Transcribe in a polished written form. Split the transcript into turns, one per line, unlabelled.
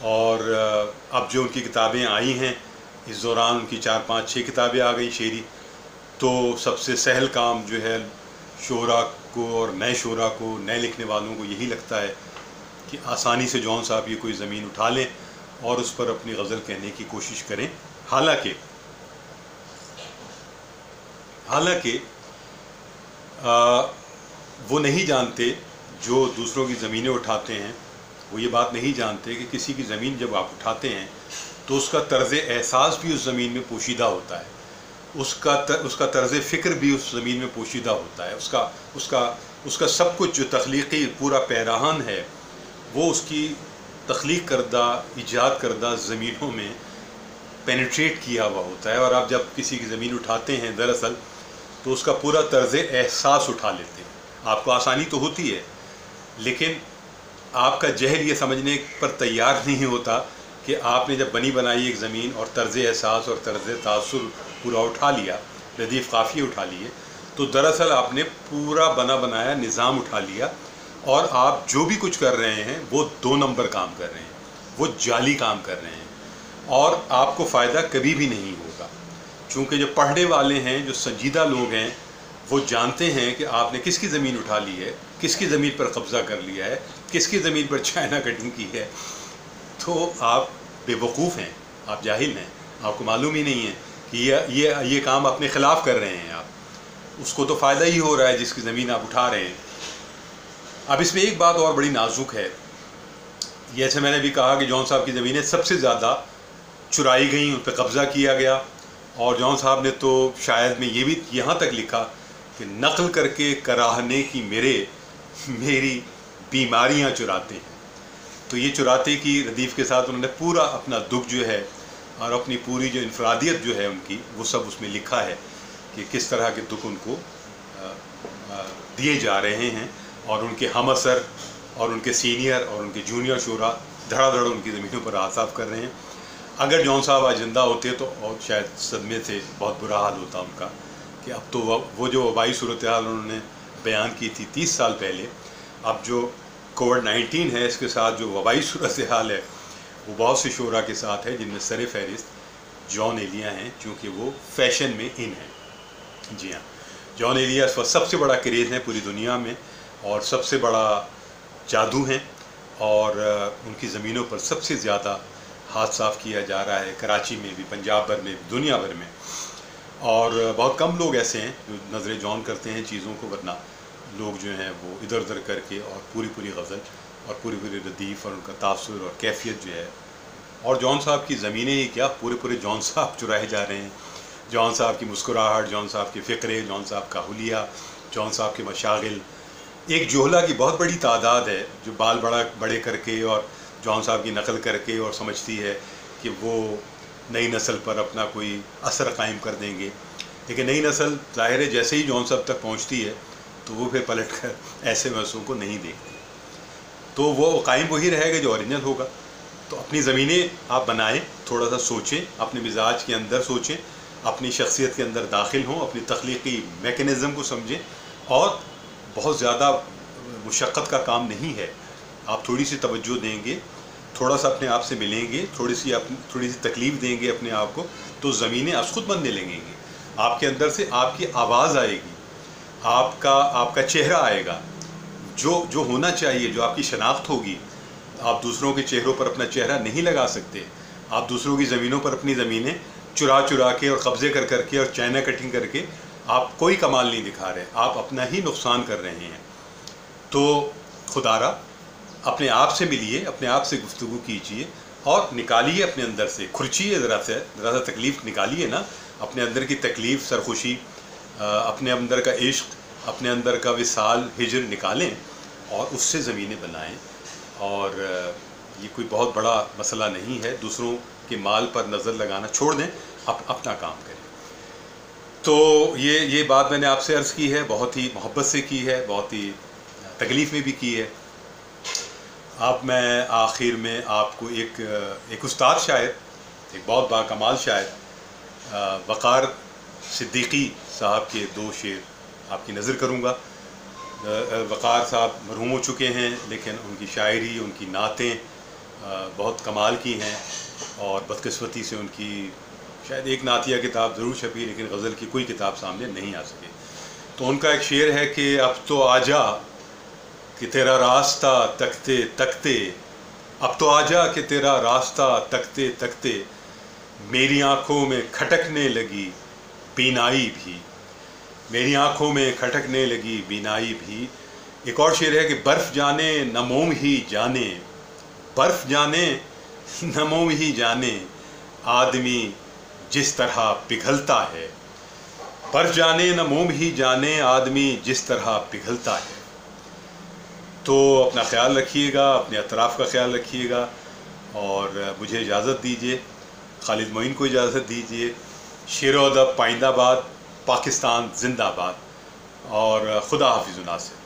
اور اب جو ان کی کتابیں آئی ہیں اس دوران ان کی 4 5 6 کتابیں آ گئی شعری، تو سب سے سہل کام جو ہے شعراء کو اور نئے شعراء کو، نئے لکھنے والوں کو یہی لگتا ہے کہ آسانی سے جون صاحب یہ کوئی زمین اٹھا لیں اور اس پر اپنی غزل کہنے کی کوشش کریں، حالانکہ وہ نہیں جانتے، جو دوسروں کی زمینیں اٹھاتے ہیں وہ یہ بات نہیں جانتے کہ کسی کی زمین جب آپ اٹھاتے ہیں تو اس کا طرز احساس بھی اس زمین میں پوشیدہ ہوتا ہے، اس کا طرز فکر بھی اس زمین میں پوشیدہ ہوتا ہے، اس کا سب کچھ جو تخلیقی پورا پیراہن ہے وہ اس کی تخلیق کردہ، ایجاد کردہ زمینوں میں پینیٹریٹ کیا ہوا ہوتا ہے، اور آپ جب کسی کی زمین اٹھاتے ہیں دراصل تو اس کا پورا طرز احساس اٹھا لیتے ہیں۔ آپ کو آسانی تو ہوتی ہے، لیکن آپ کا ذہن یہ سمجھنے پر تیار نہیں ہوتا کہ آپ نے جب بنی بنائی ایک زمین اور طرز احساس اور طرز تاثر پورا اٹھا لیا، ردیف قافیے اٹھا لیے، تو دراصل آپ نے پورا بنا بنایا نظام اٹھا لیا، اور آپ جو بھی کچھ کر رہے ہیں وہ 2 نمبر کام کر رہے ہیں، وہ جعلی کام کر رہے ہیں، اور آپ کو فائدہ کبھی بھی نہیں ہوگا، چونکہ جو پڑھنے والے ہیں، جو سنجیدہ لوگ ہیں، وہ جانتے ہیں کہ آپ نے کس کی زمین اٹھا لی ہے، کس کی زمین پر قبضہ کر لیا ہے، کس کی زمین پر چائنا کٹنگ کی ہے، تو آپ بے وقوف ہیں، آپ جاہل ہیں، آپ کو معلوم ہی نہیں ہے کہ یہ کام اپنے خلاف کر رہے ہیں آپ، اس کو تو فائدہ ہی ہو رہا ہے جس کی زمین آپ اٹھا رہے ہیں۔ اب اس میں ایک بات اور بڑی نازک ہے، جیسے میں نے بھی کہا کہ جون صاحب کی زمینیں سب سے زیادہ چرائی گئیں، ان پہ قبضہ کیا گیا، اور جون صاحب نے تو شاید میں یہ بھی یہاں تک لکھا کہ نقل کر کے کراہنے کی میری بیماریاں چراتے ہیں، تو یہ چراتے کی ردیف کے ساتھ انہوں نے پورا اپنا دکھ جو ہے اور اپنی پوری جو انفرادیت جو ہے ان کی، وہ سب اس میں لکھا ہے کہ کس طرح کے دکھ ان کو دیے جا رہے ہیں، اور ان کے ہم اثر اور ان کے سینئر اور ان کے جونیئر شعراء دھڑا دھڑ ان کی زمینوں پر آصاف کر رہے ہیں۔ اگر جون صاحب آج زندہ ہوتے تو اور شاید صدمے سے بہت برا حال ہوتا ان کا، کہ اب تو وہ جو وبائی صورتحال انہوں نے بیان کی تھی 30 سال پہلے، اب جو کووڈ-19 ہے اس کے ساتھ جو وبائی صورتحال ہے وہ بہت سے شعراء کے ساتھ ہے، جن میں سر فہرست جان ایلیا ہیں، چونکہ وہ فیشن میں ان ہیں۔ جی ہاں، جان ایلیا اس وقت سب سے بڑا کریز ہے پوری دنیا میں، اور سب سے بڑا جادو ہیں، اور ان کی زمینوں پر سب سے زیادہ ہاتھ صاف کیا جا رہا ہے، کراچی میں بھی، پنجاب بھر میں، دنیا بھر میں، اور بہت کم لوگ ایسے ہیں جو نظر جون کرتے ہیں چیزوں کو، ورنہ لوگ جو ہیں وہ ادھر ادھر کر کے اور پوری غزل اور پوری ردیف اور ان کا تاثر اور کیفیت جو ہے، اور جون صاحب کی زمینیں ہی کیا، پورے جون صاحب چرائے جا رہے ہیں، جون صاحب کی مسکراہٹ، جون صاحب کے فقرے، جون صاحب کا حلیہ، جون صاحب کے مشاغل۔ ایک جوہلا کی بہت بڑی تعداد ہے جو بال بڑے کر کے اور جون صاحب کی نقل کر کے اور سمجھتی ہے کہ وہ نئی نسل پر اپنا کوئی اثر قائم کر دیں گے، لیکن نئی نسل ظاہر ہے جیسے ہی جون صاحب تک پہنچتی ہے تو وہ پھر پلٹ کر ایسے محسوس کو نہیں دیکھتی، تو وہ قائم وہی رہے گا جو اوریجنل ہوگا۔ تو اپنی زمینیں آپ بنائیں، تھوڑا سا سوچیں، اپنے مزاج کے اندر سوچیں، اپنی شخصیت کے اندر داخل ہوں، اپنی تخلیقی میکینزم کو سمجھیں، اور بہت زیادہ مشقت کا کام نہیں ہے، آپ تھوڑی سی توجہ دیں گے، تھوڑا سا اپنے آپ سے ملیں گے، تھوڑی سی تکلیف دیں گے اپنے آپ کو، تو زمینیں از خود بننے لگیں گی، آپ کے اندر سے آپ کی آواز آئے گی، آپ کا چہرہ آئے گا، جو ہونا چاہیے، جو آپ کی شناخت ہوگی۔ آپ دوسروں کے چہروں پر اپنا چہرہ نہیں لگا سکتے، آپ دوسروں کی زمینوں پر اپنی زمینیں چرا کے اور قبضے کر کے اور چائنا کٹنگ کر کے آپ کوئی کمال نہیں دکھا رہے، آپ اپنا ہی نقصان کر رہے ہیں۔ تو خدا را اپنے آپ سے ملیے، اپنے آپ سے گفتگو کیجئے، اور نکالیے اپنے اندر سے، کھرچیے ذرا سا تکلیف نکالیے نا، اپنے اندر کی تکلیف، سرخوشی، اپنے اندر کا عشق، اپنے اندر کا وصال ہجر نکالیں اور اس سے زمینیں بنائیں، اور یہ کوئی بہت بڑا مسئلہ نہیں ہے، دوسروں کے مال پر نظر لگانا چھوڑ دیں، اپنا کام کریں۔ تو یہ بات میں نے آپ سے عرض کی ہے، بہت ہی محبت سے کی ہے، بہت ہی تکلیف میں بھی کی ہے۔ اب میں آخر میں آپ کو ایک استاد شاعر، ایک بہت باکمال شاعر وقار صدیقی صاحب کے 2 شعر آپ کی نظر کروں گا۔ وقار صاحب مرحوم ہو چکے ہیں، لیکن ان کی شاعری، ان کی نعتیں بہت کمال کی ہیں، اور بدقسمتی سے ان کی شاید ایک نعتیہ کتاب ضرور چھپی، لیکن غزل کی کوئی کتاب سامنے نہیں آ سکی۔ تو ان کا ایک شعر ہے کہ اب تو آ جا کہ تیرا راستہ تکتے تکتے، اب تو آ جا کہ تیرا راستہ تکتے تکتے، میری آنکھوں میں کھٹکنے لگی بینائی بھی، میری آنکھوں میں کھٹکنے لگی بینائی بھی۔ ایک اور شعر ہے کہ برف جانے نہ موم ہی جانے، برف جانے نہ موم ہی جانے، آدمی جس طرح پگھلتا ہے، برف جانے نہ موم ہی جانے، آدمی جس طرح پگھلتا ہے۔ تو اپنا خیال رکھیے گا، اپنے اطراف کا خیال رکھیے گا، اور مجھے اجازت دیجیے، خالد معین کو اجازت دیجیے۔ شعر و ادب پائندہ باد، پاکستان زندہ باد، اور خدا حافظ ناصر۔